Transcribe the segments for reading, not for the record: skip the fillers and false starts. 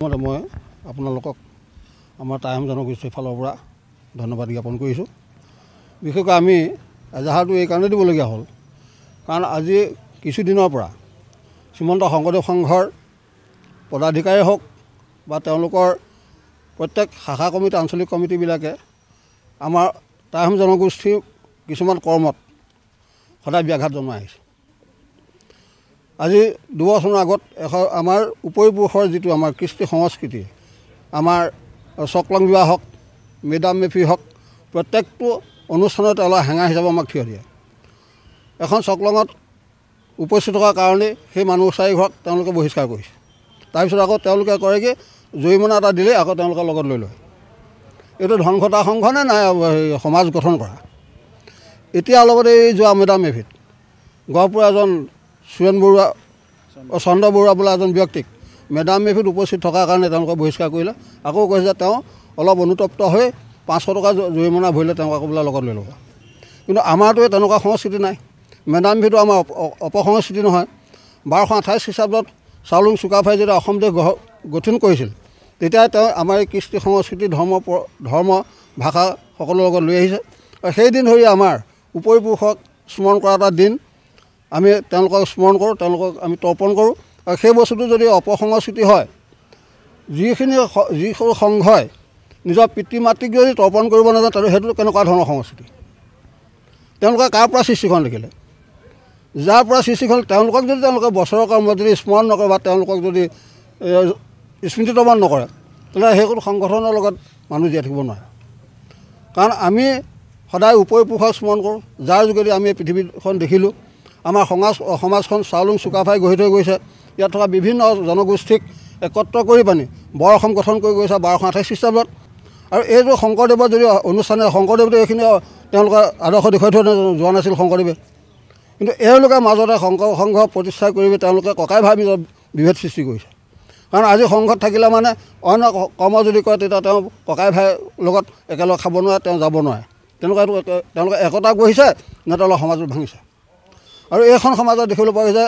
মই আপোনালোকক আমাৰ টাইম জনগোষ্ঠীৰ ফালৰ পৰা ধন্যবাদ জ্ঞাপন কৰিছোঁ। বিশেষকৈ আমি এজাহাৰটো এই কাৰণে দিবলগীয়া হ'ল, কাৰণ আজি কিছুদিনৰ পৰা শ্ৰীমন্ত শংকৰদেৱ সংঘৰ পদাধিকাৰী হওক বা তেওঁলোকৰ প্ৰত্যেক শাখা কমিটি আঞ্চলিক কমিটিবিলাকে আমাৰ টাইম জনগোষ্ঠীৰ কিছুমান কৰ্মত সদায় ব্যাঘাত জন্মাই আহিছে। আজি 2 বছৰৰ আগত আমাৰ উপৰিপুৰুষৰ যিটো আমাৰ কৃষ্টি সংস্কৃতি, আমাৰ চকলং বিবাহ হওক, মেডাম মেফি হওক, প্ৰত্যেকটো অনুষ্ঠানত তেওঁলোকে হেঙা হিচাপে আমাক থিয় দিয়ে। এখন চকলঙত উপস্থিত থকাৰ কাৰণে সেই মানুহ 4 ঘৰক তেওঁলোকে বহিষ্কাৰ কৰিছে। তাৰপিছত আকৌ তেওঁলোকে কৰে কি, জৰিমনা এটা দিলে আকৌ তেওঁলোকৰ লগত লৈ লয়। এইটো ধন ঘটা সংঘ নে নাই সমাজ গঠন কৰা? এতিয়া অলপতে এই যোৱা মেডাম মেফিত গহপুৰৰ এজন চন্দ্ৰ বৰুৱা বোলা এজন ব্যক্তিক মেডাম মেফিত উপস্থিত থকাৰ কাৰণে তেওঁলোকে বহিষ্কাৰ কৰিলে। আকৌ কৈছে যে তেওঁ অলপ অনুতপ্ত হৈ 500 টকা জৰিমনা ভৰিলে তেওঁক আকৌ বোলে লগত লৈ ল'ব। কিন্তু আমাৰতো তেনেকুৱা সংস্কৃতি নাই। মেডাম মেফিটো আমাৰ অপসংস্কৃতি নহয়। 1228 খ্ৰীষ্টাব্দত চাওলুং চুকাফাই যেতিয়া অসম দেশ গঠন কৰিছিল, তেতিয়াই তেওঁ আমাৰ এই কৃষ্টি সংস্কৃতি ধৰ্ম ভাষা সকলোৰ লগত লৈ আহিছে। আৰু সেইদিন ধৰি আমাৰ উপৰিপুৰুষক স্মৰণ কৰা এটা দিন। আমি তেওঁলোকক স্মৰণ কৰোঁ, তেওঁলোকক আমি তৰ্পণ কৰোঁ। আৰু সেই বস্তুটো যদি অপসংস্কৃতি হয়, যিসকল সংঘই নিজৰ পিতৃ মাতৃক যদি তৰ্পণ কৰিব নাজানে, তাতে সেইটো কেনেকুৱা ধৰণৰ সংস্কৃতি? তেওঁলোকে কাৰ পৰা সৃষ্টিখন দেখিলে? যাৰ পৰা সৃষ্টিখন, তেওঁলোকক যদি তেওঁলোকে বছৰৰ কৰ্মত যদি স্মৰণ নকৰে বা তেওঁলোকক যদি স্মৃতিতমান নকৰে, তেতিয়াহ'লে সেইখন সংগঠনৰ লগত মানুহ জীয়াই থাকিব নোৱাৰে। কাৰণ আমি সদায় উপৰিপুৰুষক স্মৰণ কৰোঁ, যাৰ যোগেদি আমি পৃথিৱীখন দেখিলোঁ। আমাৰ সমাজখন চাওলুং চুকাফাই গঢ়ি থৈ গৈছে। ইয়াত থকা বিভিন্ন জনগোষ্ঠীক একত্ৰ কৰি পানি বৰ অসম গঠন কৰি গৈছে 1228 খ্ৰীষ্টাব্দত। আৰু এইটো শংকৰদেৱৰ যদি অনুষ্ঠানে, শংকৰদেৱতে এইখিনি তেওঁলোকৰ আদৰ্শ দেখুৱাই থৈ যোৱা নাছিল শংকৰদেৱে। কিন্তু এওঁলোকে মাজতে শংকৰ সংঘ প্ৰতিষ্ঠা কৰি তেওঁলোকে ককাই ভাই নিজৰ বিভেদ সৃষ্টি কৰিছে। কাৰণ আজি সংঘত থাকিলে মানে অন্য কৰ্ম যদি কৰে, তেতিয়া তেওঁ ককাই ভাইৰ লগত একেলগে খাব নোৱাৰে, তেওঁ যাব নোৱাৰে। তেওঁলোকে একতা গঢ়িছে নে তেওঁলোকৰ সমাজত ভাঙিছে? আৰু এইখন সমাজত দেখিবলৈ পোৱা গৈছে,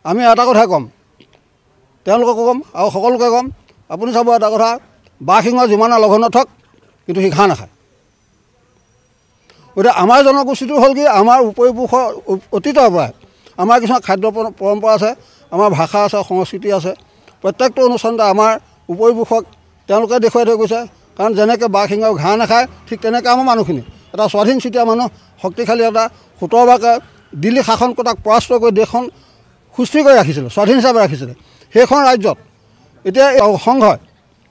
আমি এটা কথাই ক'ম, তেওঁলোককো ক'ম আৰু সকলোকে ক'ম, আপুনি চাব এটা কথা, বাঘ সিংহ যিমানে লঘোণত থওক, কিন্তু সি ঘাঁহ নাখায়। গতিকে আমাৰ জনগোষ্ঠীটো হ'ল কি, আমাৰ উপৰিপুৰুষৰ অতীতৰ পৰাই আমাৰ কিছুমান খাদ্য পৰম্পৰা আছে, আমাৰ ভাষা আছে, সংস্কৃতি আছে। প্ৰত্যেকটো অনুষ্ঠানতে আমাৰ উপৰিপুৰুষক তেওঁলোকে দেখুৱাই থৈ গৈছে। কাৰণ যেনেকৈ বাঘ সিংহ ঘাঁহ নাখায়, ঠিক তেনেকৈ আমাৰ মানুহখিনি এটা স্বাধীন চিতীয়া মানুহ, শক্তিশালী এটা 17 বাৰকৈ দিল্লী শাসন তাক পৰাস্ত কৰি দেশখন সুস্থিৰ কৰি ৰাখিছিলে, স্বাধীন হিচাপে ৰাখিছিলে। সেইখন ৰাজ্যত এতিয়া সংঘই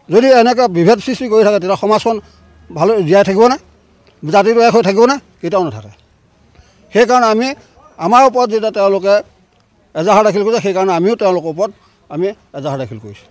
যদি এনেকৈ বিভেদ সৃষ্টি কৰি থাকে, তেতিয়া সমাজখন ভালে জীয়াই থাকিবনে? জাতিটো এক হৈ থাকিবনে? কেতিয়াও নাথাকে। সেইকাৰণে আমি আমাৰ ওপৰত যেতিয়া তেওঁলোকে এজাহাৰ দাখিল কৰিছে, সেইকাৰণে আমিও তেওঁলোকৰ ওপৰত আমি এজাহাৰ দাখিল কৰিছোঁ।